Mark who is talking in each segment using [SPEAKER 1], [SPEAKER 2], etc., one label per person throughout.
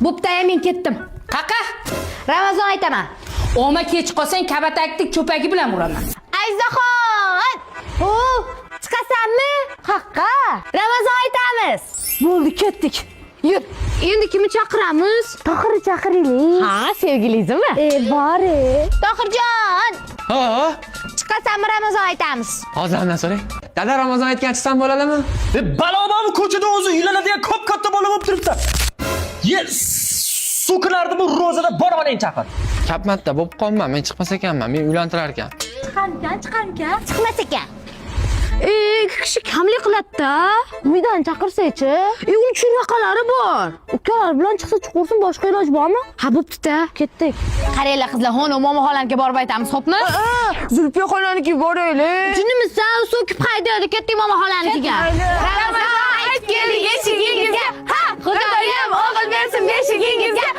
[SPEAKER 1] Bo'pti, men ketdim.
[SPEAKER 2] Qaqa?
[SPEAKER 1] Ramazon aytaman.
[SPEAKER 2] Oma kech qolsang kabataklik cho'pagi bilan uraman.
[SPEAKER 1] Ayzaxon! Chiqasanmi? Qaqqa? Ramazon aytamiz.
[SPEAKER 3] Bo'ldi, ketdik.
[SPEAKER 1] Yur. Endi kimni chaqiramiz?
[SPEAKER 3] Tohirni chaqiraylik.
[SPEAKER 1] Ha, sevgilingizmi?
[SPEAKER 3] Bori.
[SPEAKER 1] Tohirjon,
[SPEAKER 4] Ha,
[SPEAKER 1] chiqasanmi Ramazon aytamiz.
[SPEAKER 4] hozirdan so'rang. Dada Ramazon aytgan chiqsam bo'ladimi?
[SPEAKER 5] Balobami ko'chada o'zi uylanadigan ko'p katta bola bo'lib turibdi. So'kinardi bu ro'zada bormaning chaqir.
[SPEAKER 4] Kapmatda bo'lib qolma, men chiqmas ekanman, men uylantirar ekan.
[SPEAKER 3] Chiqarkan.
[SPEAKER 1] Chiqmas ekan.
[SPEAKER 3] Ikki kishi kamlik qiladi-da. Umidan chaqirsa-chi? Uni churaqalari bor. Ukalar bilan chiqsa chiqursin, boshqa iloj bormi?
[SPEAKER 1] Ha, bo'pti-da.
[SPEAKER 3] Ketdik.
[SPEAKER 1] Qaranglar qizlar, xo'p, momo xolamga borib aytamiz, xo'pmi?
[SPEAKER 3] Zulfiya xolanikiga boraylik.
[SPEAKER 1] Junimizdan so'kib haydaydi, ketdik momo xolanikiga. Ramazon aytib keldik eshigingizga. Ha, Xudoyim o'g'il bersin beshigingizga.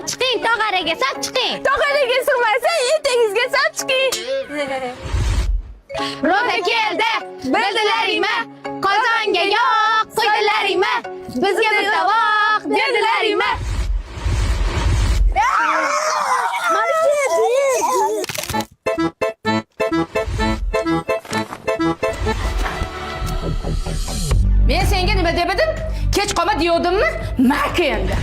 [SPEAKER 1] Chiqing, tog'araga sap chiqing.
[SPEAKER 3] Tog'araga sig'masa, etagingizga sap chiqing.
[SPEAKER 1] Ro'za keldi, bildilaringmi? Qozonga yo'q, qo'ydilaringmi? Bizga bir tovoq berdilaringmi?
[SPEAKER 2] Men senga nima dedim? Kech qolma deyordimmi? Maka endi.